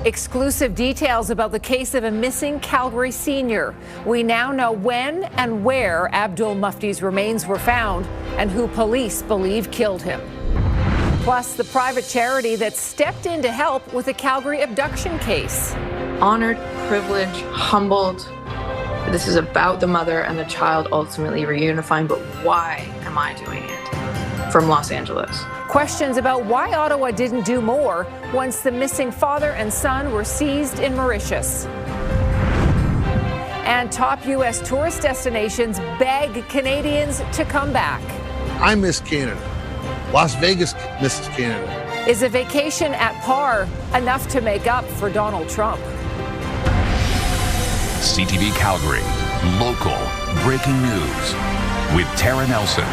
Exclusive details about the case of a missing Calgary senior. We now know when and where Abdul Mufti's remains were found and who police believe killed him. Plus, the private charity that stepped in to help with a Calgary abduction case. Honored, privileged, humbled. This is about the mother and the child ultimately reunifying, but why am I doing it? From Los Angeles. Questions about why Ottawa didn't do more once the missing father and son were seized in Mauritius. And top U.S. tourist destinations beg Canadians to come back. I miss Canada. Las Vegas misses Canada. Is a vacation at par enough to make up for Donald Trump? CTV Calgary, local breaking news with Tara Nelson.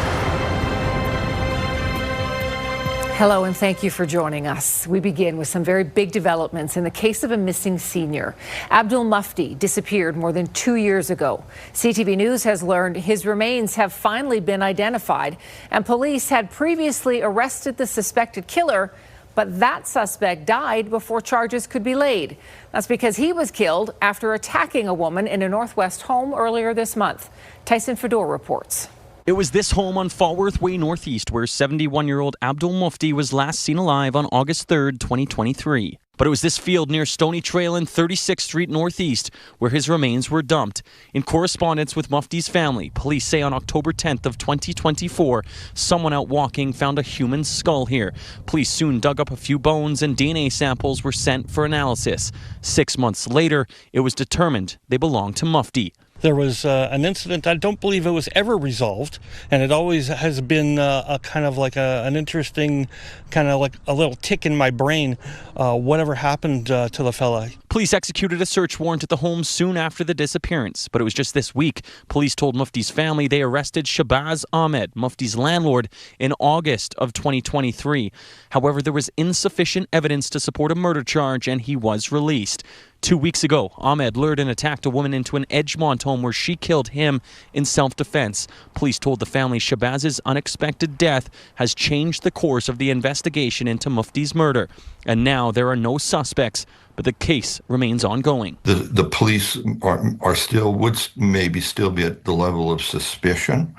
Hello and thank you for joining us. We begin with some very big developments in the case of a missing senior. Abdul Mufti disappeared more than 2 years ago. CTV News has learned his remains have finally been identified, and police had previously arrested the suspected killer, but that suspect died before charges could be laid. That's because he was killed after attacking a woman in a Northwest home earlier this month. Tyson Fedor reports. It was this home on Falworth Way Northeast where 71-year-old Abdul Mufti was last seen alive on August 3rd, 2023. But it was this field near Stony Trail and 36th Street Northeast where his remains were dumped. In correspondence with Mufti's family, police say on October 10th of 2024, someone out walking found a human skull here. Police soon dug up a few bones and DNA samples were sent for analysis. 6 months later, it was determined they belonged to Mufti. There was an incident, I don't believe it was ever resolved, and it always has been a kind of like an interesting, kind of like a little tick in my brain, whatever happened to the fella. Police executed a search warrant at the home soon after the disappearance, but it was just this week. Police told Mufti's family they arrested Shabazz Ahmed, Mufti's landlord, in August of 2023. However, there was insufficient evidence to support a murder charge, and he was released. 2 weeks ago, Ahmed lured and attacked a woman into an Edgemont home where she killed him in self-defense. Police told the family Shabazz's unexpected death has changed the course of the investigation into Mufti's murder. And now there are no suspects, but the case remains ongoing. The police are still, would maybe still be at the level of suspicion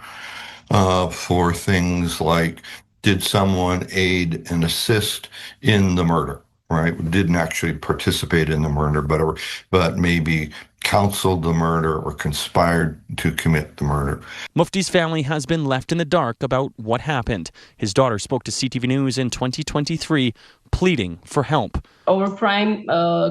for things like, did someone aid and assist in the murder? Right, didn't actually participate in the murder, but maybe counseled the murder or conspired to commit the murder. Mufti's family has been left in the dark about what happened. His daughter spoke to CTV News in 2023, pleading for help. Our prime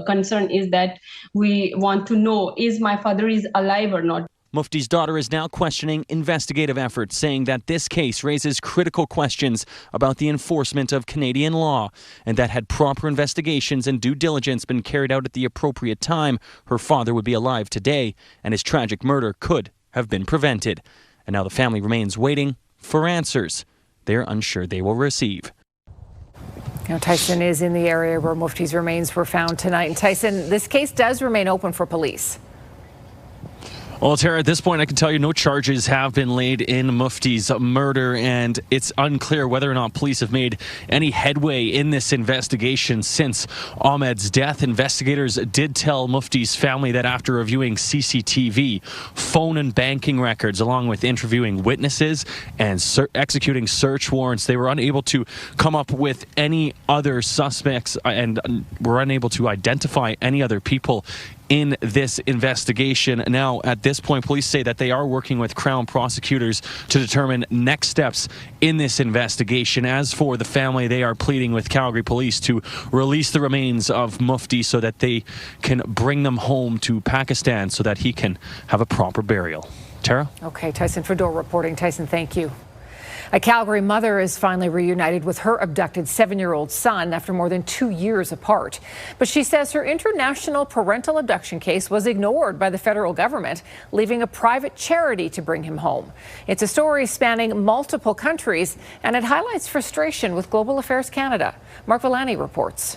concern is that we want to know, is my father is alive or not? Mufti's daughter is now questioning investigative efforts, saying that this case raises critical questions about the enforcement of Canadian law, and that had proper investigations and due diligence been carried out at the appropriate time, her father would be alive today, and his tragic murder could have been prevented. And now the family remains waiting for answers they're unsure they will receive. Now, Tyson is in the area where Mufti's remains were found tonight. And Tyson, this case does remain open for police. Well, Tara, at this point, I can tell you no charges have been laid in Mufti's murder, and it's unclear whether or not police have made any headway in this investigation since Ahmed's death. Investigators did tell Mufti's family that after reviewing CCTV, phone and banking records, along with interviewing witnesses and executing search warrants, they were unable to come up with any other suspects and were unable to identify any other people in this investigation. Now, at this point, police say that they are working with Crown prosecutors to determine next steps in this investigation. As for the family, they are pleading with Calgary police to release the remains of Mufti so that they can bring them home to Pakistan so that he can have a proper burial. Tara? Okay, Tyson Fedor reporting. Tyson, thank you. A Calgary mother is finally reunited with her abducted 7-year-old son after more than 2 years apart. But she says her international parental abduction case was ignored by the federal government, leaving a private charity to bring him home. It's a story spanning multiple countries, and it highlights frustration with Global Affairs Canada. Mark Villani reports.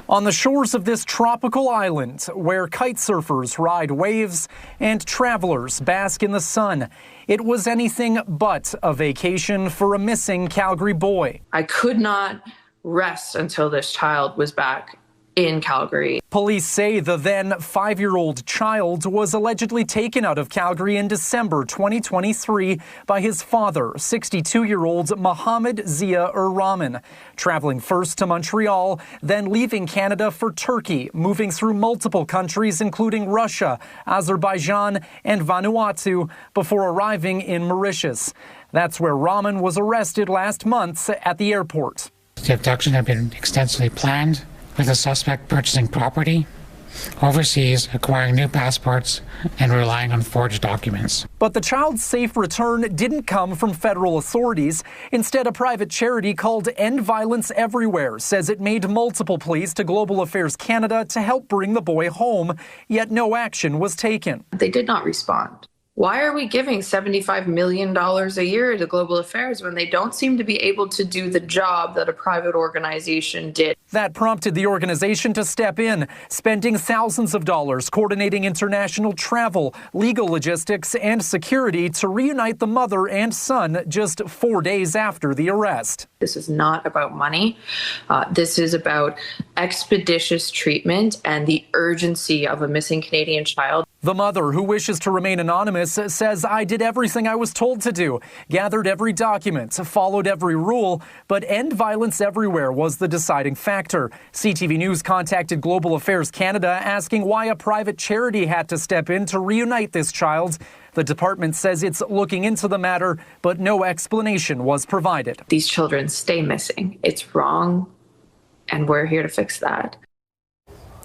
On the shores of this tropical island, where kite surfers ride waves and travelers bask in the sun, it was anything but a vacation for a missing Calgary boy. I could not rest until this child was back in Calgary. Police say the then 5-year-old child was allegedly taken out of Calgary in December 2023 by his father, 62-year-old Mohammed Zia Rahman, traveling first to Montreal, then leaving Canada for Turkey, moving through multiple countries including Russia, Azerbaijan, and Vanuatu before arriving in Mauritius. That's where Rahman was arrested last month at the airport. The abduction had been extensively planned, with the suspect purchasing property overseas, acquiring new passports, and relying on forged documents. But the child's safe return didn't come from federal authorities. Instead, a private charity called End Violence Everywhere says it made multiple pleas to Global Affairs Canada to help bring the boy home, yet no action was taken. They did not respond. Why are we giving $75 million a year to Global Affairs when they don't seem to be able to do the job that a private organization did? That prompted the organization to step in, spending thousands of dollars coordinating international travel, legal logistics, and security to reunite the mother and son just 4 days after the arrest. This is not about money. This is about expeditious treatment and the urgency of a missing Canadian child. The mother, who wishes to remain anonymous, says, "I did everything I was told to do, gathered every document, followed every rule, but End Violence Everywhere was the deciding factor." CTV News contacted Global Affairs Canada asking why a private charity had to step in to reunite this child. The department says it's looking into the matter, but no explanation was provided. These children stay missing. It's wrong, and we're here to fix that.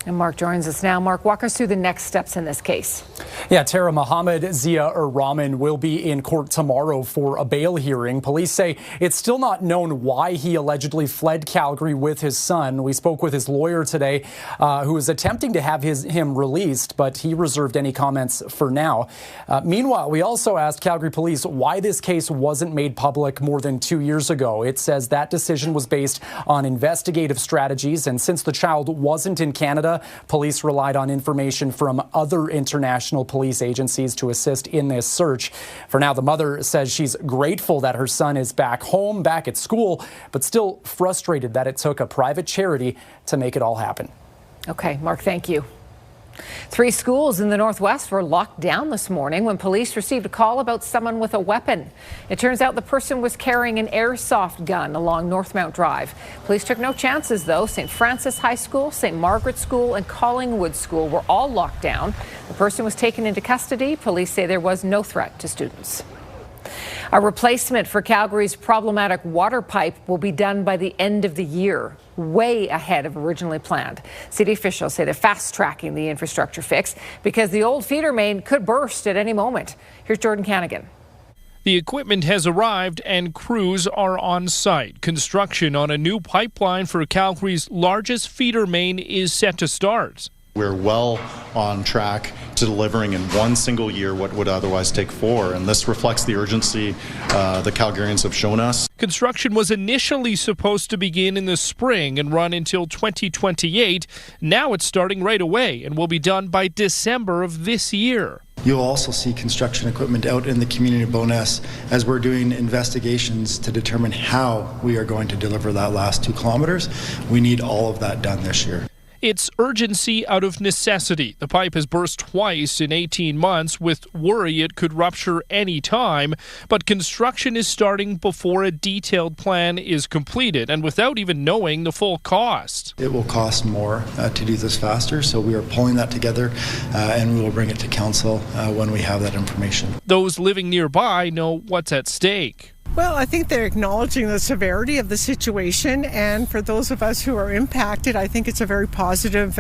And Mark joins us now. Mark, walk us through the next steps in this case. Yeah, Tara, Mohammed Zia Rahman will be in court tomorrow for a bail hearing. Police say it's still not known why he allegedly fled Calgary with his son. We spoke with his lawyer today, who is attempting to have him released, but he reserved any comments for now. Meanwhile, we also asked Calgary police why this case wasn't made public more than 2 years ago. It says that decision was based on investigative strategies, and since the child wasn't in Canada, police relied on information from other international police agencies to assist in this search. For now, the mother says she's grateful that her son is back home, back at school, but still frustrated that it took a private charity to make it all happen. Okay, Mark, thank you. 3 schools in the Northwest were locked down this morning when police received a call about someone with a weapon. It turns out the person was carrying an airsoft gun along Northmount Drive. Police took no chances, though. St. Francis High School, St. Margaret School, and Collingwood School were all locked down. The person was taken into custody. Police say there was no threat to students. A replacement for Calgary's problematic water pipe will be done by the end of the year, way ahead of originally planned. City officials say they're fast-tracking the infrastructure fix because the old feeder main could burst at any moment. Here's Jordan Canagan. The equipment has arrived and crews are on site. Construction on a new pipeline for Calgary's largest feeder main is set to start. We're well on track to delivering in one single year what would otherwise take 4, and this reflects the urgency the Calgarians have shown us. Construction was initially supposed to begin in the spring and run until 2028. Now it's starting right away and will be done by December of this year. You'll also see construction equipment out in the community of Bowness as we're doing investigations to determine how we are going to deliver that last 2 kilometers. We need all of that done this year. It's urgency out of necessity. The pipe has burst twice in 18 months with worry it could rupture any time, but construction is starting before a detailed plan is completed and without even knowing the full cost. It will cost more to do this faster, so we are pulling that together and we will bring it to council when we have that information. Those living nearby know what's at stake. Well, I think they're acknowledging the severity of the situation, and for those of us who are impacted, I think it's a very positive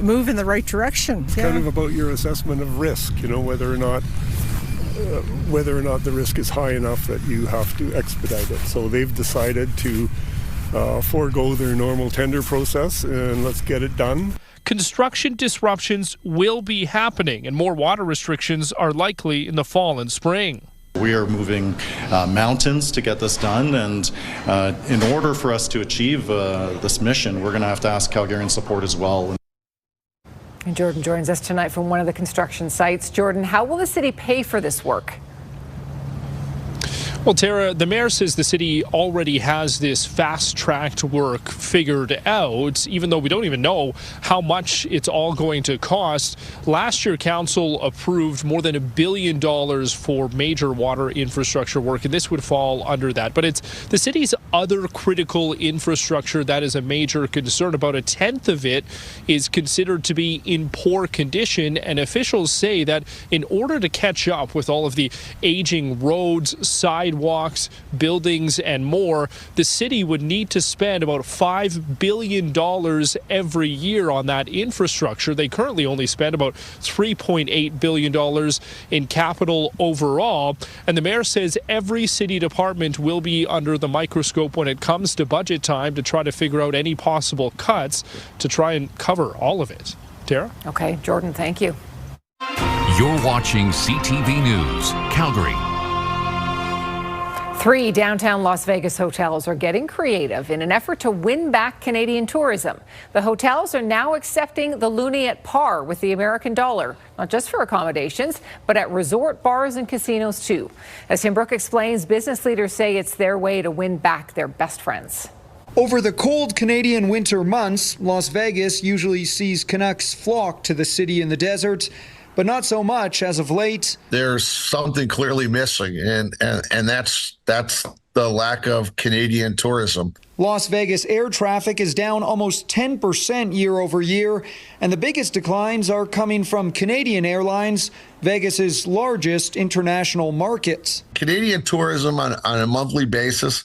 move in the right direction. It's kind of about your assessment of risk, you know, whether or not the risk is high enough that you have to expedite it. So they've decided to forego their normal tender process and let's get it done. Construction disruptions will be happening, and more water restrictions are likely in the fall and spring. We are moving mountains to get this done, and in order for us to achieve this mission, we're going to have to ask Calgarian support as well. And Jordan joins us tonight from one of the construction sites. Jordan, how will the city pay for this work? Well, Tara, the mayor says the city already has this fast-tracked work figured out, even though we don't even know how much it's all going to cost. Last year, council approved more than $1 billion for major water infrastructure work, and this would fall under that. But it's the city's other critical infrastructure that is a major concern. About a tenth of it is considered to be in poor condition, and officials say that in order to catch up with all of the aging roads, sidewalks, buildings, and more, the city would need to spend about $5 billion every year on that infrastructure. They currently only spend about $3.8 billion in capital overall, and the mayor says every city department will be under the microscope when it comes to budget time to try to figure out any possible cuts to try and cover all of it. Tara? Okay, Jordan, thank you. You're watching CTV News, Calgary. 3 downtown Las Vegas hotels are getting creative in an effort to win back Canadian tourism. The hotels are now accepting the loonie at par with the American dollar, not just for accommodations, but at resort bars and casinos too. As Tim Brooke explains, business leaders say it's their way to win back their best friends. Over the cold Canadian winter months, Las Vegas usually sees Canucks flock to the city in the desert, but not so much as of late. There's something clearly missing, and that's the lack of Canadian tourism. Las Vegas air traffic is down almost 10% year over year, and the biggest declines are coming from Canadian Airlines, Vegas's largest international market. Canadian tourism on a monthly basis,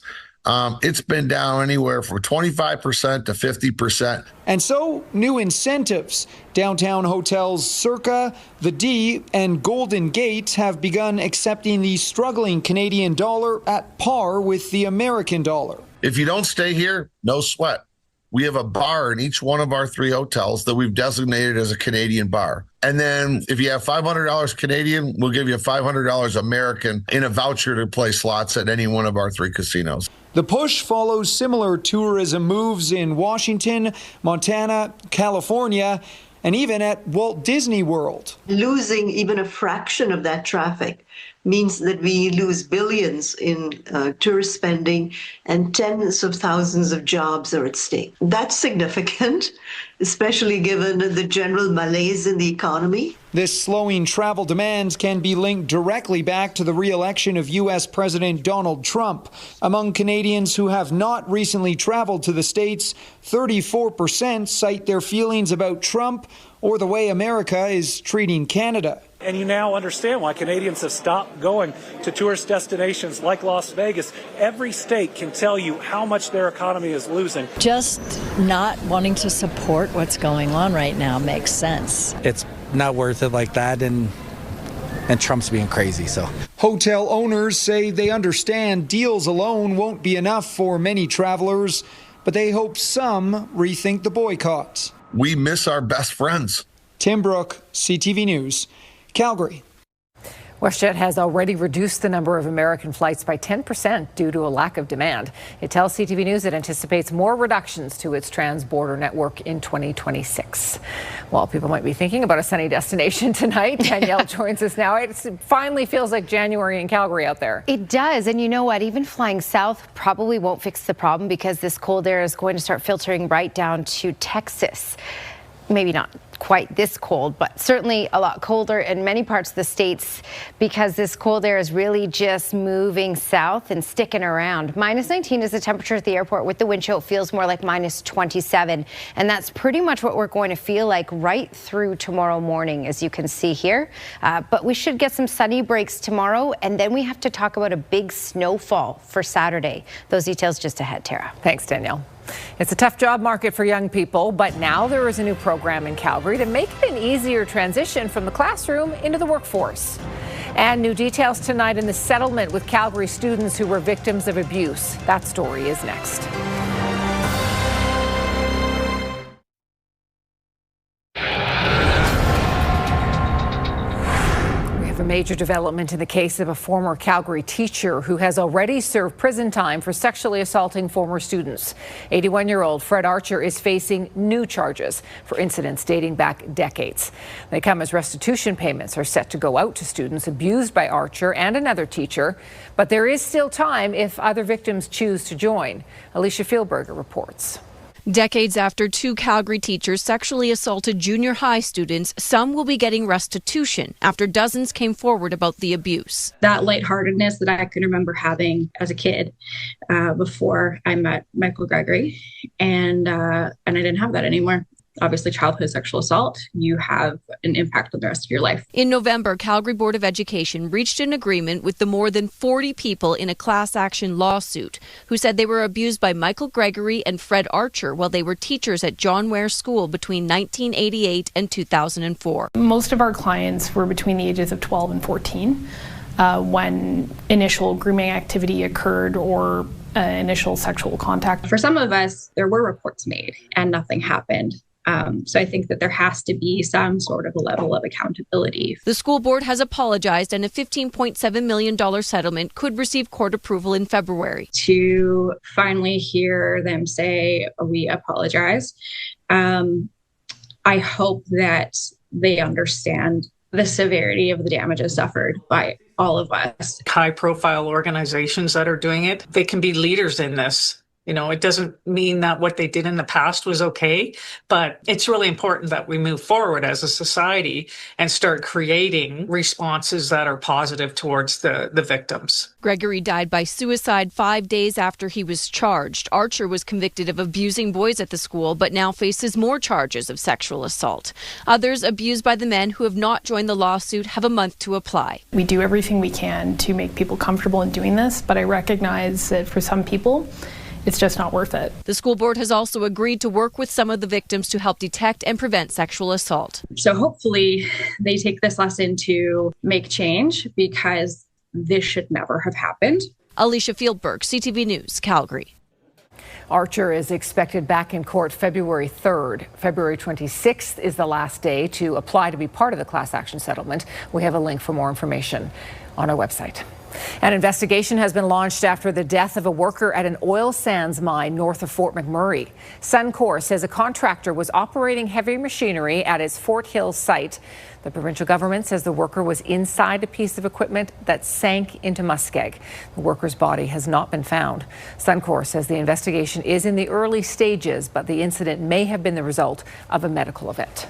it's been down anywhere from 25% to 50%. And so, new incentives. Downtown hotels Circa, The D, and Golden Gate have begun accepting the struggling Canadian dollar at par with the American dollar. If you don't stay here, no sweat. We have a bar in each one of our 3 hotels that we've designated as a Canadian bar. And then if you have $500 Canadian, we'll give you $500 American in a voucher to play slots at any one of our 3 casinos. The push follows similar tourism moves in Washington, Montana, California, and even at Walt Disney World. Losing even a fraction of that traffic means that we lose billions in tourist spending, and tens of thousands of jobs are at stake. That's significant, especially given the general malaise in the economy. This slowing travel demand can be linked directly back to the re-election of U.S. President Donald Trump. Among Canadians who have not recently traveled to the States, 34% cite their feelings about Trump or the way America is treating Canada. And you now understand why Canadians have stopped going to tourist destinations like Las Vegas. Every state can tell you how much their economy is losing. Just not wanting to support what's going on right now makes sense. It's not worth it like that, and Trump's being crazy. So hotel owners say they understand deals alone won't be enough for many travelers, but they hope some rethink the boycotts. We miss our best friends. Tim Brooke, CTV News, Calgary. WestJet has already reduced the number of American flights by 10% due to a lack of demand. It tells CTV News it anticipates more reductions to its trans-border network in 2026. Well, people might be thinking about a sunny destination tonight. Danielle joins us now. It finally feels like January in Calgary out there. It does. And you know what? Even flying south probably won't fix the problem, because this cold air is going to start filtering right down to Texas. Maybe not quite this cold, but certainly a lot colder in many parts of the states, because this cold air is really just moving south and sticking around. -19 is the temperature at the airport. With the wind chill, it feels more like -27. And that's pretty much what we're going to feel like right through tomorrow morning, as you can see here. But we should get some sunny breaks tomorrow. And then we have to talk about a big snowfall for Saturday. Those details just ahead, Tara. Thanks, Danielle. It's a tough job market for young people, but now there is a new program in Calgary to make it an easier transition from the classroom into the workforce. And new details tonight in the settlement with Calgary students who were victims of abuse. That story is next. major development in the case of a former Calgary teacher who has already served prison time for sexually assaulting former students. 81-year-old Fred Archer is facing new charges for incidents dating back decades. They come as restitution payments are set to go out to students abused by Archer and another teacher. But there is still time if other victims choose to join. Alicia Fieldberger reports. Decades after two Calgary teachers sexually assaulted junior high students, some will be getting restitution after dozens came forward about the abuse. That lightheartedness that I can remember having as a kid before I met Michael Gregory, and I didn't have that anymore. Obviously, childhood sexual assault, you have an impact on the rest of your life. In November, Calgary Board of Education reached an agreement with the more than 40 people in a class action lawsuit who said they were abused by Michael Gregory and Fred Archer while they were teachers at John Ware School between 1988 and 2004. Most of our clients were between the ages of 12 and 14 when initial grooming activity occurred or initial sexual contact. For some of us, there were reports made and nothing happened. So I think that there has to be some sort of a level of accountability. The school board has apologized, and a $15.7 million settlement could receive court approval in February. To finally hear them say, we apologize, I hope that they understand the severity of the damages suffered by all of us. High-profile organizations that are doing it, they can be leaders in this. You know, it doesn't mean that what they did in the past was okay, but it's really important that we move forward as a society and start creating responses that are positive towards the victims. Gregory died by suicide 5 days after he was charged. Archer was convicted of abusing boys at the school, but now faces more charges of sexual assault. Others abused by the men who have not joined the lawsuit have a month to apply. We do everything we can to make people comfortable in doing this, but I recognize that for some people, it's just not worth it. The school board has also agreed to work with some of the victims to help detect and prevent sexual assault. So hopefully they take this lesson to make change, because this should never have happened. Alicia Fieldberg, CTV News, Calgary. Archer is expected back in court February 3rd. February 26th is the last day to apply to be part of the class action settlement. We have a link for more information on our website. An investigation has been launched after the death of a worker at an oil sands mine north of Fort McMurray. Suncor says a contractor was operating heavy machinery at its Fort Hill site. The provincial government says the worker was inside a piece of equipment that sank into muskeg. The worker's body has not been found. Suncor says the investigation is in the early stages, but the incident may have been the result of a medical event.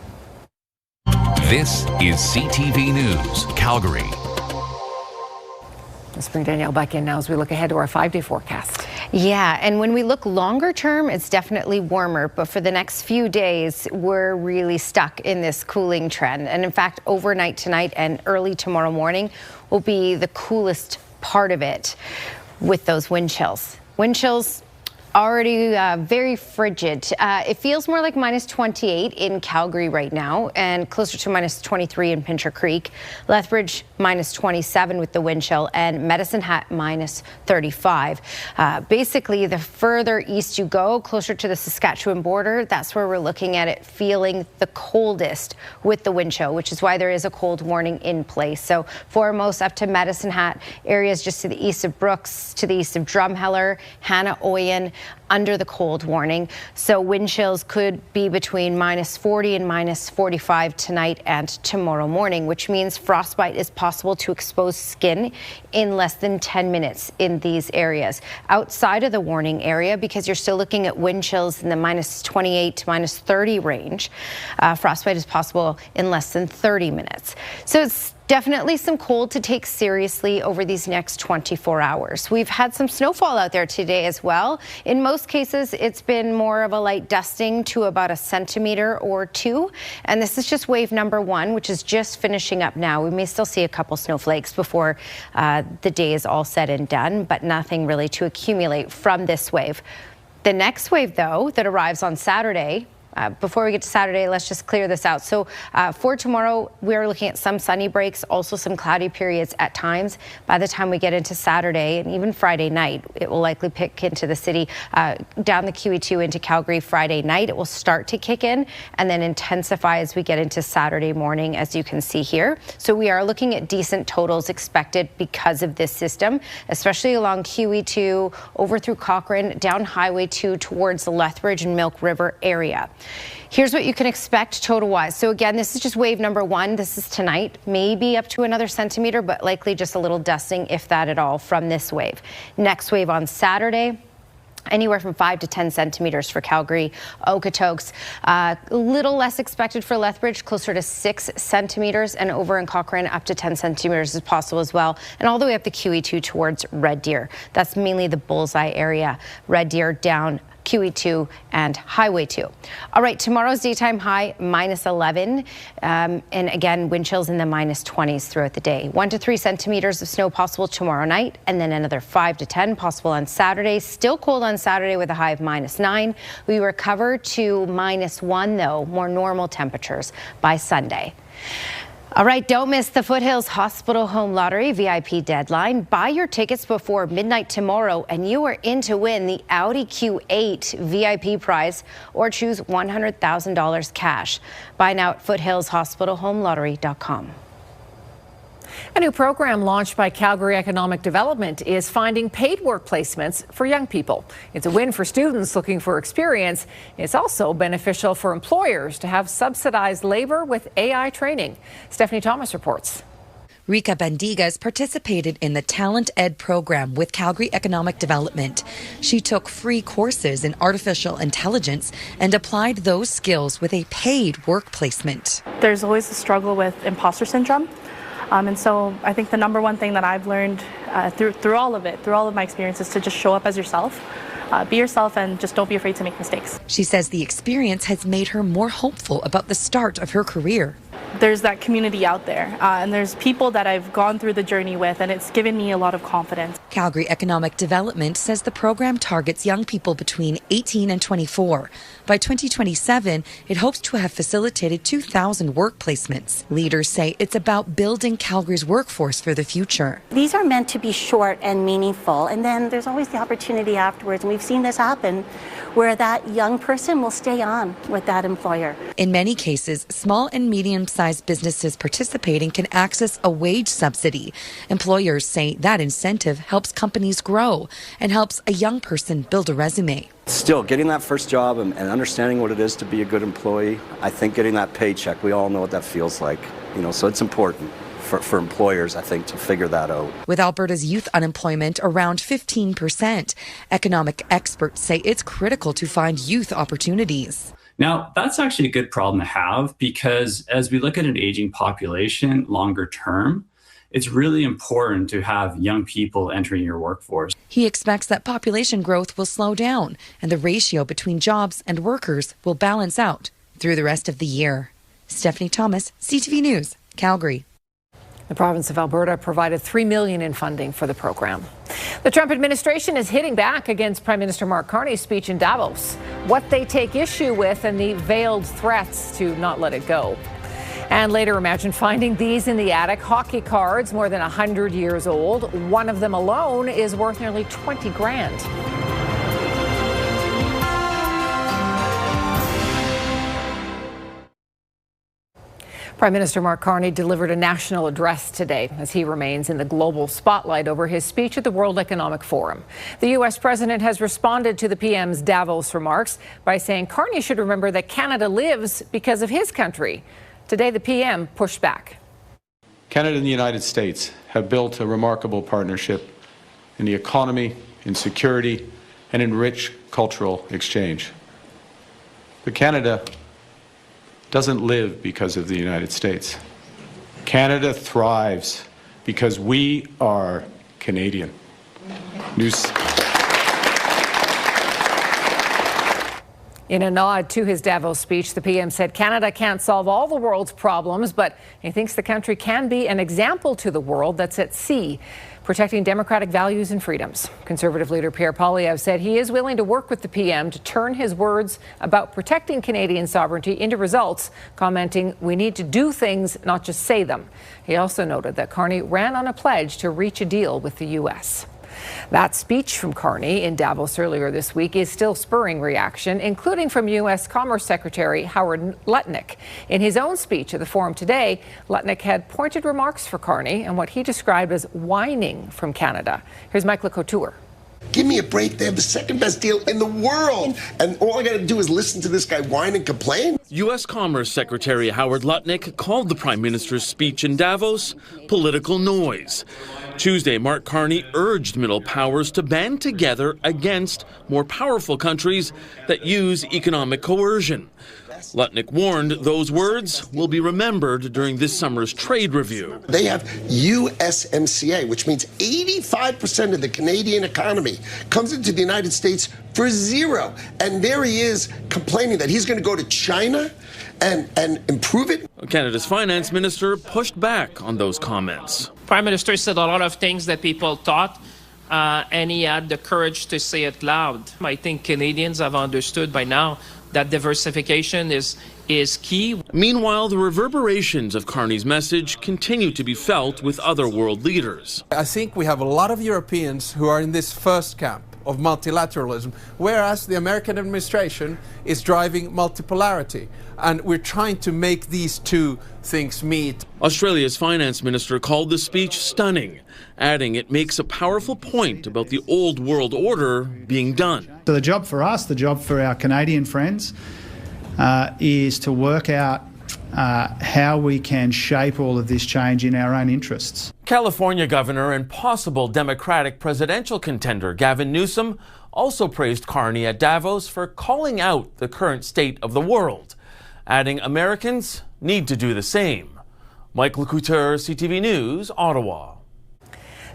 This is CTV News, Calgary. Let's bring Danielle back in now as we look ahead to our 5-day forecast. Yeah, and when we look longer term, it's definitely warmer. But for the next few days, we're really stuck in this cooling trend. And in fact, overnight tonight and early tomorrow morning will be the coolest part of it with those wind chills. Wind chills already very frigid. It feels more like minus 28 in Calgary right now and closer to minus 23 in Pincher Creek. Lethbridge minus 27 with the wind chill, and Medicine Hat minus 35. Basically, the further east you go, closer to the Saskatchewan border, that's where we're looking at it feeling the coldest with the wind chill, which is why there is a cold warning in place. So foremost up to Medicine Hat, areas just to the east of Brooks, to the east of Drumheller, Hannah-Oyen, under the cold warning. So wind chills could be between minus 40 and minus 45 tonight and tomorrow morning, which means frostbite is possible to exposed skin in less than 10 minutes in these areas. Outside of the warning area, because you're still looking at wind chills in the minus 28 to minus 30 range, frostbite is possible in less than 30 minutes. So it's definitely some cold to take seriously over these next 24 hours. We've had some snowfall out there today as well. In most cases, it's been more of a light dusting to about 1 centimeter or 2. And this is just wave number 1, which is just finishing up now. We may still see a couple snowflakes before the day is all said and done, but nothing really to accumulate from this wave. The next wave, though, that arrives on Saturday, Before we get to Saturday, let's just clear this out. So for tomorrow, we're looking at some sunny breaks, also some cloudy periods at times. By the time we get into Saturday and even Friday night, it will likely pick into the city down the QE2 into Calgary Friday night. It will start to kick in and then intensify as we get into Saturday morning, as you can see here. So we are looking at decent totals expected because of this system, especially along QE2, over through Cochrane, down Highway 2 towards the Lethbridge and Milk River area. Here's what you can expect total-wise. So again, this is just wave number 1. This is tonight, maybe up to another centimeter, but likely just a little dusting, if that at all, from this wave. Next wave on Saturday, anywhere from 5 to 10 centimeters for Calgary, Okotoks. A little less expected for Lethbridge, closer to 6 centimeters, and over in Cochrane, up to 10 centimeters is possible as well, and all the way up the QE2 towards Red Deer. That's mainly the bullseye area. Red Deer down QE2 and Highway 2. All right, tomorrow's daytime high, -11. And again, wind chills in the -20s throughout the day. 1 to 3 centimeters of snow possible tomorrow night, and then another 5 to 10 possible on Saturday. Still cold on Saturday with a high of -9. We recover to -1, though, more normal temperatures by Sunday. All right, don't miss the Foothills Hospital Home Lottery VIP deadline. Buy your tickets before midnight tomorrow and you are in to win the Audi Q8 VIP prize or choose $100,000 cash. Buy now at foothillshospitalhomelottery.com. A new program launched by Calgary Economic Development is finding paid work placements for young people. It's a win for students looking for experience. It's also beneficial for employers to have subsidized labor with AI training. Stephanie Thomas reports. Rika Bandigas participated in the Talent Ed program with Calgary Economic Development. She took free courses in artificial intelligence and applied those skills with a paid work placement. There's always a struggle with imposter syndrome. And so I think the number one thing that I've learned through all of my experiences, to just show up as yourself, be yourself, and just don't be afraid to make mistakes. She says the experience has made her more hopeful about the start of her career. There's that community out there, and there's people that I've gone through the journey with, and it's given me a lot of confidence. Calgary Economic Development says the program targets young people between 18 and 24. By 2027, it hopes to have facilitated 2,000 work placements. Leaders say it's about building Calgary's workforce for the future. These are meant to be short and meaningful, and then there's always the opportunity afterwards, and we've seen this happen, where that young person will stay on with that employer. In many cases, small and medium-sized businesses participating can access a wage subsidy. Employers say that incentive helps companies grow and helps a young person build a resume. Still, getting that first job and understanding what it is to be a good employee, I think getting that paycheck, we all know what that feels like. So it's important for employers, I think, to figure that out. With Alberta's youth unemployment around 15%, economic experts say it's critical to find youth opportunities. Now, that's actually a good problem to have, because as we look at an aging population longer term, it's really important to have young people entering your workforce. He expects that population growth will slow down and the ratio between jobs and workers will balance out through the rest of the year. Stephanie Thomas, CTV News, Calgary. The province of Alberta provided $3 million in funding for the program. The Trump administration is hitting back against Prime Minister Mark Carney's speech in Davos, what they take issue with, and the veiled threats to not let it go. And later, imagine finding these in the attic, hockey cards more than 100 years old. One of them alone is worth nearly 20 grand. Prime Minister Mark Carney delivered a national address today as he remains in the global spotlight over his speech at the World Economic Forum. The U.S. president has responded to the PM's Davos remarks by saying Carney should remember that Canada lives because of his country. Today, the PM pushed back. Canada and the United States have built a remarkable partnership in the economy, in security, and in rich cultural exchange. But Canada doesn't live because of the United States. Canada thrives because we are Canadian. In a nod to his Davos speech, the PM said Canada can't solve all the world's problems, but he thinks the country can be an example to the world that's at sea. protecting democratic values and freedoms. Conservative leader Pierre Poilievre said he is willing to work with the PM to turn his words about protecting Canadian sovereignty into results, commenting, "We need to do things, not just say them." He also noted that Carney ran on a pledge to reach a deal with the U.S. That speech from Carney in Davos earlier this week is still spurring reaction, including from U.S. Commerce Secretary Howard Lutnick. In his own speech at the forum today, Lutnick had pointed remarks for Carney and what he described as whining from Canada. Here's Mike LeCouture. Give me a break. They have the second best deal in the world. And all I got to do is listen to this guy whine and complain. U.S. Commerce Secretary Howard Lutnick called the Prime Minister's speech in Davos political noise. Tuesday, Mark Carney urged middle powers to band together against more powerful countries that use economic coercion. Lutnick warned those words will be remembered during this summer's trade review. They have USMCA, which means 85% of the Canadian economy comes into the United States for zero. And there he is complaining that he's going to go to China and improve it. Canada's finance minister pushed back on those comments. Prime Minister said a lot of things that people thought, and he had the courage to say it loud. I think Canadians have understood by now that diversification is key. Meanwhile, the reverberations of Carney's message continue to be felt with other world leaders. I think we have a lot of Europeans who are in this first camp of multilateralism, whereas the American administration is driving multipolarity. And we're trying to make these two things meet. Australia's finance minister called the speech stunning, adding it makes a powerful point about the old world order being done. So the job for us, the job for our Canadian friends, is to work out how we can shape all of this change in our own interests. California governor and possible Democratic presidential contender Gavin Newsom also praised Carney at Davos for calling out the current state of the world, adding Americans need to do the same. Mike LeCouture, CTV News, Ottawa.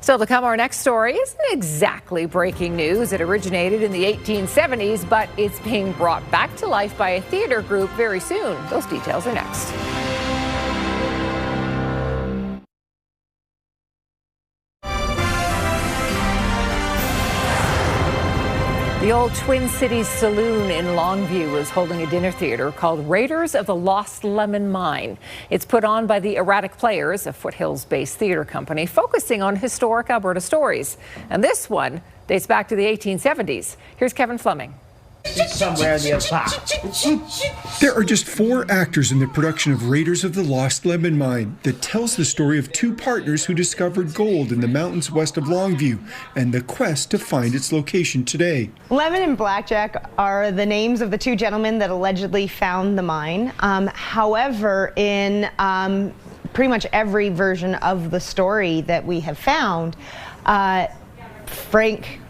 Still to come, our next story isn't exactly breaking news. It originated in the 1870s, but it's being brought back to life by a theater group very soon. Those details are next. The old Twin Cities Saloon in Longview is holding a dinner theater called Raiders of the Lost Lemon Mine. It's put on by the Erratic Players, a Foothills-based theater company focusing on historic Alberta stories. And this one dates back to the 1870s. Here's Kevin Fleming. Somewhere in the There are just 4 actors in the production of Raiders of the Lost Lemon Mine that tells the story of 2 partners who discovered gold in the mountains west of Longview and the quest to find its location today. Lemon and Blackjack are the names of the 2 gentlemen that allegedly found the mine. However, in pretty much every version of the story that we have found, Frank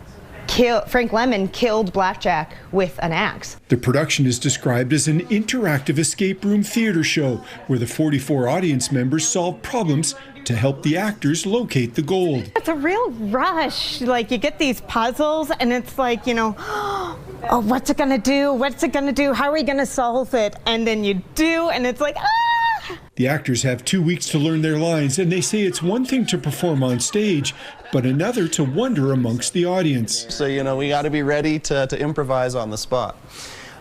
Lemon killed Blackjack with an axe. The production is described as an interactive escape room theater show where the 44 audience members solve problems to help the actors locate the gold. It's a real rush. Like, you get these puzzles and it's like, you know, oh, what's it gonna do? What's it gonna do? How are we gonna solve it? And then you do, and it's like, ah! The actors have 2 weeks to learn their lines, and they say it's one thing to perform on stage, but another to wonder amongst the audience. So, you know, we got to be ready to improvise on the spot.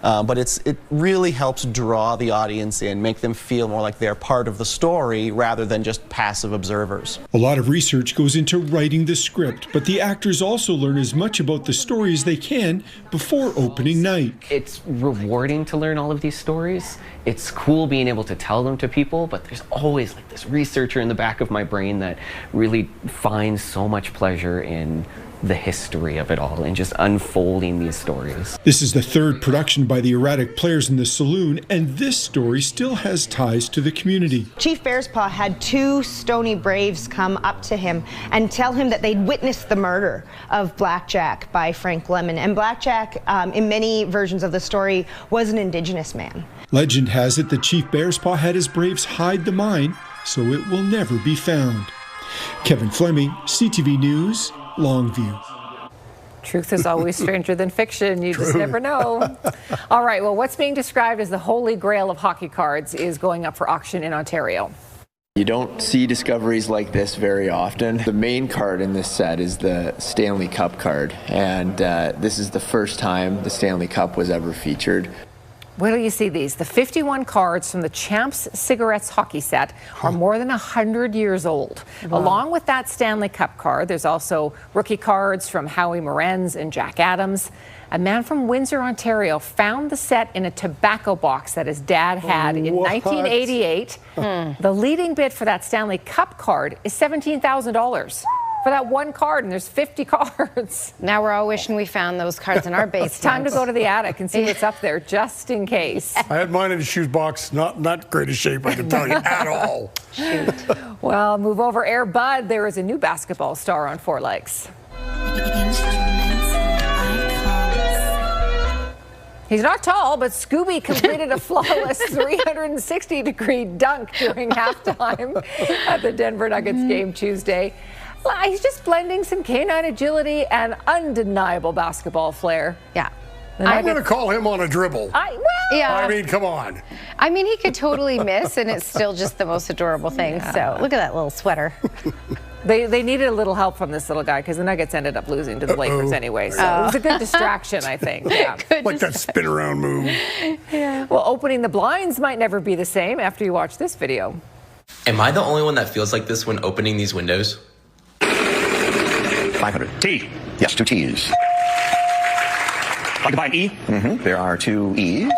But it really helps draw the audience in, make them feel more like they're part of the story rather than just passive observers. A lot of research goes into writing the script, but the actors also learn as much about the story as they can before opening night. It's rewarding to learn all of these stories. It's cool being able to tell them to people, but there's always like this researcher in the back of my brain that really finds so much pleasure in the history of it all and just unfolding these stories. This is the 3rd production by the Erratic Players in the Saloon, and this story still has ties to the community. Chief Bearspaw had 2 Stony Braves come up to him and tell him that they'd witnessed the murder of Blackjack by Frank Lemon. And Blackjack, in many versions of the story, was an Indigenous man. Legend has it that Chief Bearspaw had his Braves hide the mine, so it will never be found. Kevin Fleming, CTV News, Longview. Truth is always stranger than fiction. You just never know. All right, well, what's being described as the holy grail of hockey cards is going up for auction in Ontario. You don't see discoveries like this very often. The main card in this set is the Stanley Cup card, and this is the first time the Stanley Cup was ever featured. Wait till you see these. The 51 cards from the Champs Cigarettes hockey set are more than 100 years old. Wow. Along with that Stanley Cup card, there's also rookie cards from Howie Morenz and Jack Adams. A man from Windsor, Ontario found the set in a tobacco box that his dad had in 1988. The leading bid for that Stanley Cup card is $17,000. For that one card, and there's 50 cards. Now we're all wishing we found those cards in our basement. It's time to go to the attic and see what's up there, just in case. I had mine in a shoes box, not greatest shape, I can tell you, at all. Well, move over, Air Bud. There is a new basketball star on four legs. He's not tall, but Scooby completed a flawless 360-degree dunk during halftime at the Denver Nuggets game Tuesday. He's just blending some canine agility and undeniable basketball flair. Yeah. I'm going to call him on a dribble. I mean, come on. I mean, he could totally miss, and it's still just the most adorable thing. Yeah. So look at that little sweater. They needed a little help from this little guy because the Nuggets ended up losing to the Lakers anyway. So it was a good distraction, I think. Yeah. Like that spin around move. Yeah. Well, opening the blinds might never be the same after you watch this video. Am I the only one that feels like this when opening these windows? 500. T. Yes, 2 T's. Like to buy an E? Mm-hmm. There are 2 E's.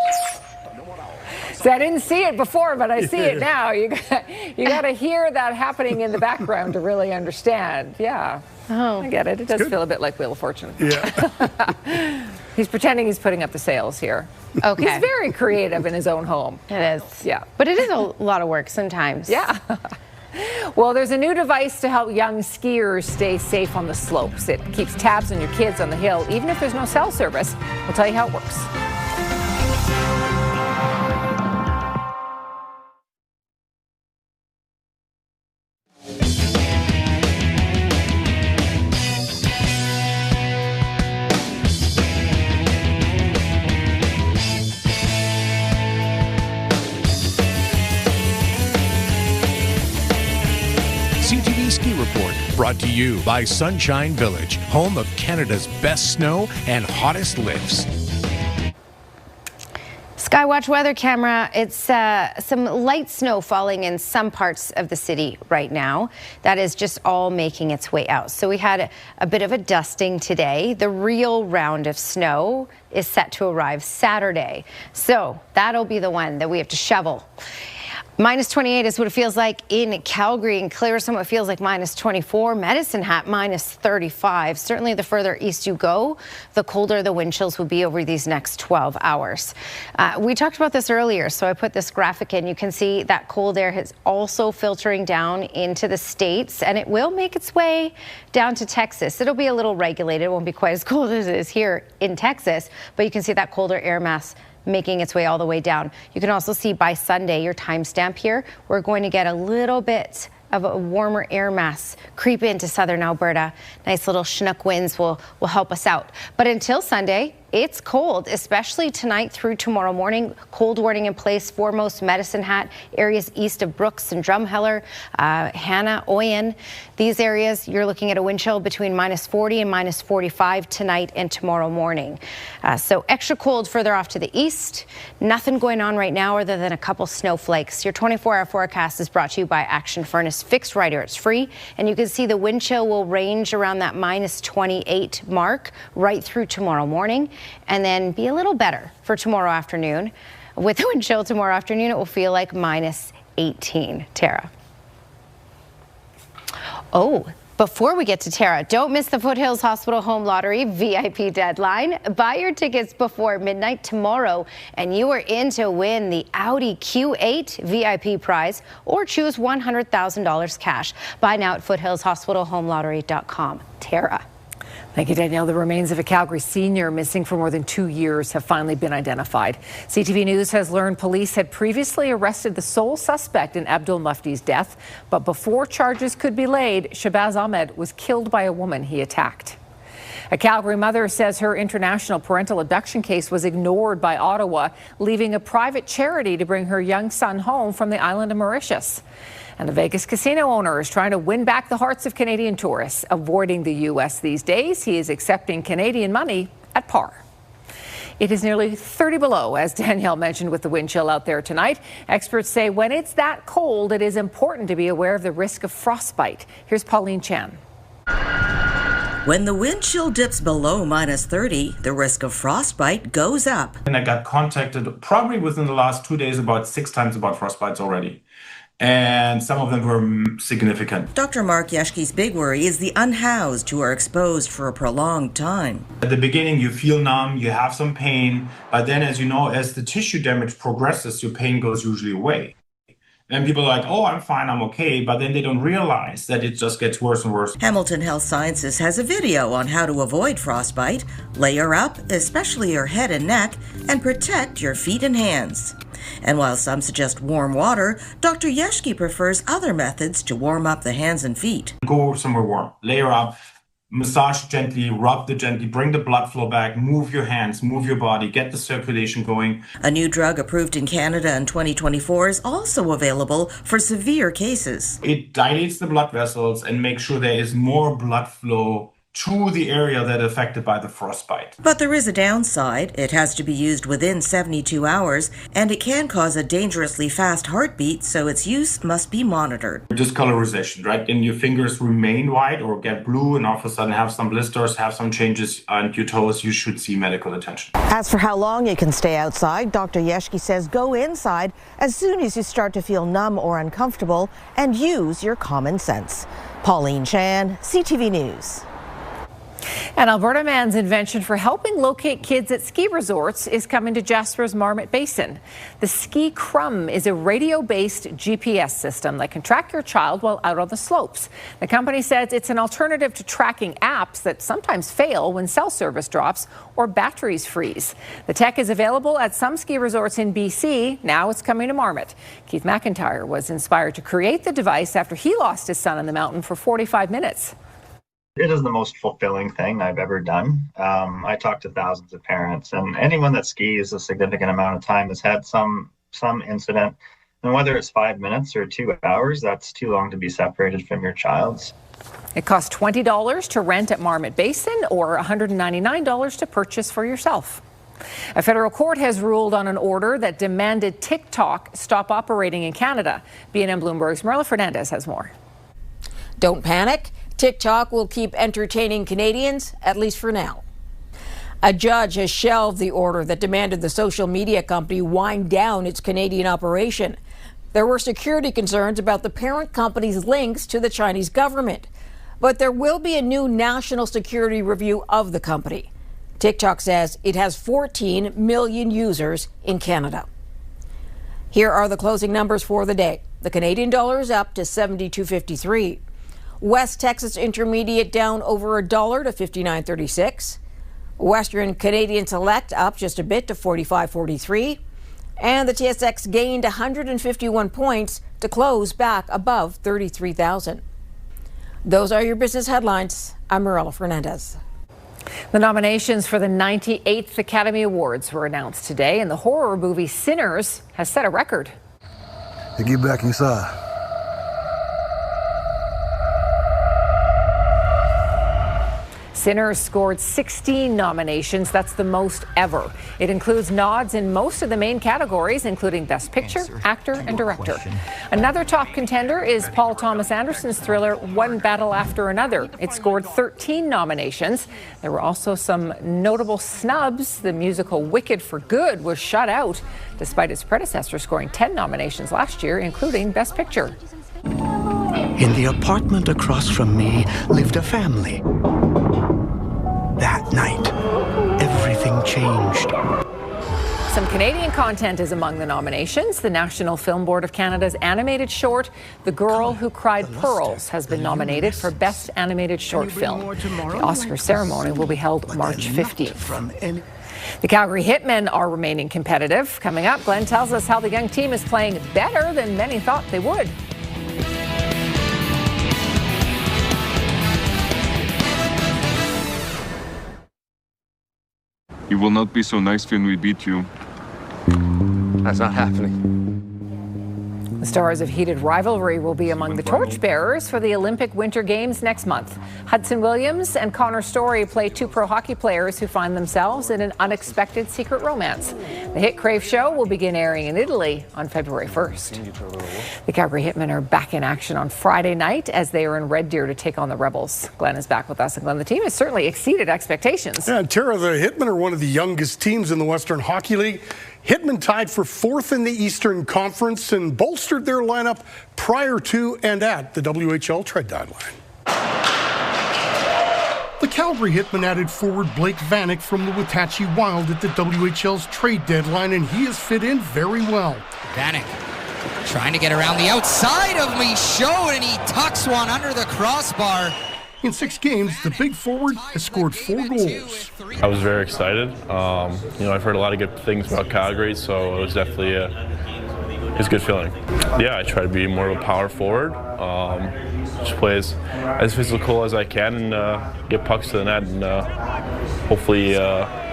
So I didn't see it before, but I see it now. You got to hear that happening in the background to really understand. Yeah. Oh, I get it. It does feel a bit like Wheel of Fortune. Yeah. He's pretending he's putting up the sails here. Okay. He's very creative in his own home. It is. Yeah. But it is a lot of work sometimes. Yeah. Well, there's a new device to help young skiers stay safe on the slopes. It keeps tabs on your kids on the hill, even if there's no cell service. We'll tell you how it works. CTV Ski Report, brought to you by Sunshine Village, home of Canada's best snow and hottest lifts. Skywatch weather camera. It's some light snow falling in some parts of the city right now. That is just all making its way out. So we had a bit of a dusting today. The real round of snow is set to arrive Saturday. So that'll be the one that we have to shovel. Minus 28 is what it feels like in Calgary, and Claresholm it feels like minus 24. Medicine Hat minus 35. Certainly the further east you go, the colder the wind chills will be over these next 12 hours. We talked about this earlier, so I put this graphic in. You can see that cold air is also filtering down into the states, and it will make its way down to Texas. It'll be a little regulated. It won't be quite as cold as it is here in Texas, but you can see that colder air mass making its way all the way down. You can also see by Sunday, your timestamp here, we're going to get a little bit of a warmer air mass creep into southern Alberta. Nice little Chinook winds will help us out. But until Sunday, it's cold, especially tonight through tomorrow morning. Cold warning in place for most Medicine Hat, areas east of Brooks and Drumheller, Hanna, Oyen. These areas, you're looking at a wind chill between minus 40 and minus 45 tonight and tomorrow morning. So extra cold further off to the east. Nothing going on right now other than a couple snowflakes. Your 24-hour forecast is brought to you by Action Furnace Fixed Rider. It's free, and you can see the wind chill will range around that minus 28 mark right through tomorrow morning, and then be a little better for tomorrow afternoon. With the wind chill tomorrow afternoon, it will feel like minus 18. Tara. Oh, before we get to Tara, don't miss the Foothills Hospital Home Lottery VIP deadline. Buy your tickets before midnight tomorrow, and you are in to win the Audi Q8 VIP prize or choose $100,000 cash. Buy now at foothillshospitalhomelottery.com. Tara. Thank you, Danielle. The remains of a Calgary senior missing for more than 2 years have finally been identified. CTV News has learned police had previously arrested the sole suspect in Abdul Mufti's death, but before charges could be laid, Shabazz Ahmed was killed by a woman he attacked. A Calgary mother says her international parental abduction case was ignored by Ottawa, leaving a private charity to bring her young son home from the island of Mauritius. And the Vegas casino owner is trying to win back the hearts of Canadian tourists, avoiding the U.S. these days. He is accepting Canadian money at par. It is nearly 30 below, as Danielle mentioned, with the wind chill out there tonight. Experts say when it's that cold, it is important to be aware of the risk of frostbite. Here's Pauline Chan. When the wind chill dips below -30, the risk of frostbite goes up. And I got contacted probably within the last 2 days about 6 times about frostbites already. And some of them were significant. Dr. Mark Yeshke's big worry is the unhoused who are exposed for a prolonged time. At the beginning, you feel numb, you have some pain, but then, as you know, as the tissue damage progresses, your pain goes usually away. And people are like, oh, I'm fine, I'm okay, but then they don't realize that it just gets worse and worse. Hamilton Health Sciences has a video on how to avoid frostbite. Layer up, especially your head and neck, and protect your feet and hands. And while some suggest warm water, Dr. Yeshke prefers other methods to warm up the hands and feet. Go somewhere warm, layer up, massage gently, rub gently, bring the blood flow back, move your hands, move your body, get the circulation going. A new drug approved in Canada in 2024 is also available for severe cases. It dilates the blood vessels and makes sure there is more blood flow to the area that is affected by the frostbite. But there is a downside. It has to be used within 72 hours, and it can cause a dangerously fast heartbeat, so its use must be monitored. Discolorization, right? And your fingers remain white or get blue and all of a sudden have some blisters, have some changes on your toes, you should see medical attention. As for how long you can stay outside, Dr. Yeshke says go inside as soon as you start to feel numb or uncomfortable and use your common sense. Pauline Chan, CTV News. An Alberta man's invention for helping locate kids at ski resorts is coming to Jasper's Marmot Basin. The Ski Crumb is a radio-based GPS system that can track your child while out on the slopes. The company says it's an alternative to tracking apps that sometimes fail when cell service drops or batteries freeze. The tech is available at some ski resorts in BC. Now it's coming to Marmot. Keith McIntyre was inspired to create the device after he lost his son on the mountain for 45 minutes. It is the most fulfilling thing I've ever done. I talked to thousands of parents, and anyone that skis a significant amount of time has had some incident. And whether it's 5 minutes or 2 hours, that's too long to be separated from your child. It costs $20 to rent at Marmot Basin or $199 to purchase for yourself. A federal court has ruled on an order that demanded TikTok stop operating in Canada. BNN Bloomberg's Marla Fernandez has more. Don't panic. TikTok will keep entertaining Canadians, at least for now. A judge has shelved the order that demanded the social media company wind down its Canadian operation. There were security concerns about the parent company's links to the Chinese government. But there will be a new national security review of the company. TikTok says it has 14 million users in Canada. Here are the closing numbers for the day. The Canadian dollar is up to $72.53. West Texas Intermediate down over $1 to $59.36. Western Canadian Select up just a bit to $45.43. And the TSX gained 151 points to close back above 33,000. Those are your business headlines. I'm Marla Fernandez. The nominations for the 98th Academy Awards were announced today, and the horror movie Sinners has set a record. Hey, get back inside. Sinners scored 16 nominations. That's the most ever. It includes nods in most of the main categories, including Best Picture, Actor, and Director. Another top contender is Paul Thomas Anderson's thriller One Battle After Another. It scored 13 nominations. There were also some notable snubs. The musical Wicked for Good was shut out, despite its predecessor scoring 10 nominations last year, including Best Picture. In the apartment across from me lived a family. That night, everything changed. Some Canadian content is among the nominations. The National Film Board of Canada's animated short, The Girl Who Cried Pearls, has been nominated for Best Animated Short Film. The Oscar ceremony will be held March 15th. The Calgary Hitmen are remaining competitive. Coming up, Glenn tells us how the young team is playing better than many thought they would. You will not be so nice when we beat you. That's not happening. The stars of heated rivalry will be among the torchbearers for the Olympic Winter Games next month. Hudson Williams and Connor Story play two pro hockey players who find themselves in an unexpected secret romance. The hit Crave show will begin airing in Italy on February 1st. The Calgary Hitmen are back in action on Friday night as they are in Red Deer to take on the Rebels. Glenn is back with us, and Glenn, the team has certainly exceeded expectations. Yeah, Tara, the Hitmen are one of the youngest teams in the Western Hockey League. Hitmen tied for 4th in the Eastern Conference and bolstered their lineup prior to and at the WHL trade deadline. The Calgary Hitmen added forward Blake Vanek from the Watachi Wild at the WHL's trade deadline, and he has fit in very well. Vanek trying to get around the outside of Michaud, and he tucks one under the crossbar. In 6 games, the big forward has scored 4 goals. I was very excited. I've heard a lot of good things about Calgary, so it was definitely it's a good feeling. Yeah, I try to be more of a power forward. Just play as physical as I can and get pucks to the net and hopefully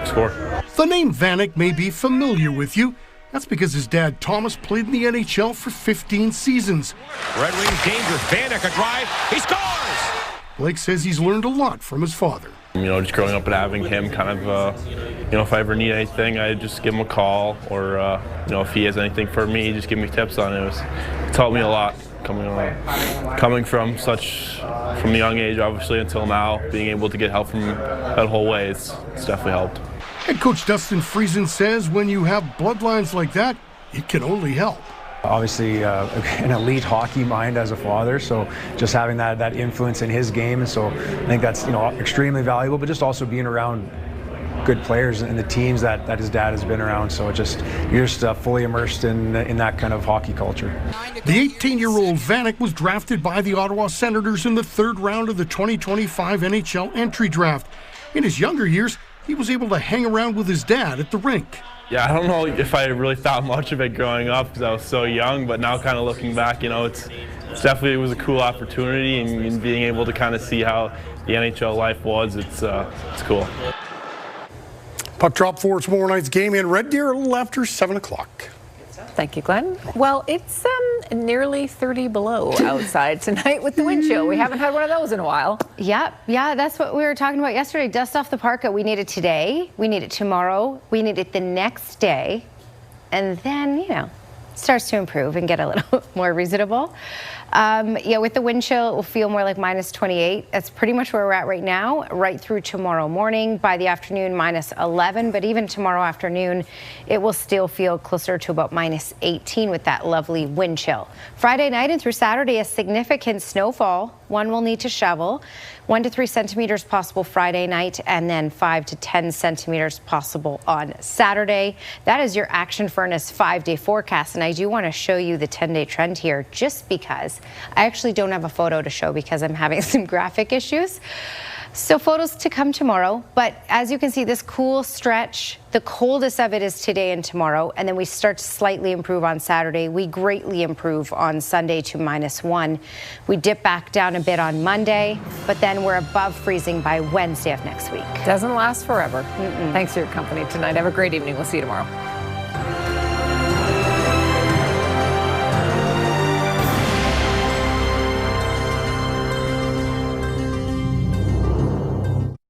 score. The name Vanek may be familiar with you. That's because his dad, Thomas, played in the NHL for 15 seasons. Red Wings dangerous. Vanek, a drive. He scores! Blake says he's learned a lot from his father. Just growing up and having him kind of, if I ever need anything, I just give him a call, or, if he has anything for me, just give me tips on it. It's taught me a lot coming from a young age, obviously, until now, being able to get help from that whole way, it's definitely helped. Head coach Dustin Friesen says when you have bloodlines like that, it can only help. Obviously, an elite hockey mind as a father, so just having that influence in his game, and so I think that's extremely valuable. But just also being around good players and the teams that his dad has been around, so you're just fully immersed in that kind of hockey culture. The 18-year-old Vanek was drafted by the Ottawa Senators in the 3rd round of the 2025 NHL entry draft. In his younger years, he was able to hang around with his dad at the rink. Yeah, I don't know if I really thought much of it growing up because I was so young, but now kind of looking back, it's definitely, it was a cool opportunity, and being able to kind of see how the NHL life was, it's cool. Puck drop for tomorrow night's game in Red Deer a little after 7 o'clock. Thank you, Glenn. Well, it's nearly 30 below outside tonight with the wind chill. We haven't had one of those in a while. Yeah, that's what we were talking about yesterday. Dust off the parka. We need it today. We need it tomorrow. We need it the next day. And then, it starts to improve and get a little more reasonable. With the wind chill, it will feel more like minus 28. That's pretty much where we're at right now, right through tomorrow morning. By the afternoon, minus 11. But even tomorrow afternoon, it will still feel closer to about minus 18 with that lovely wind chill. Friday night and through Saturday, a significant snowfall. One will need to shovel. 1 to 3 centimeters possible Friday night, and then 5 to 10 centimeters possible on Saturday. That is your Action Furnace 5-day forecast, and I do want to show you the 10-day trend here just because I actually don't have a photo to show because I'm having some graphic issues. So photos to come tomorrow, but as you can see, this cool stretch, the coldest of it is today and tomorrow, and then we start to slightly improve on Saturday. We greatly improve on Sunday to -1. We dip back down a bit on Monday, but then we're above freezing by Wednesday of next week. Doesn't last forever. Thanks for your company tonight. Have a great evening. We'll see you tomorrow.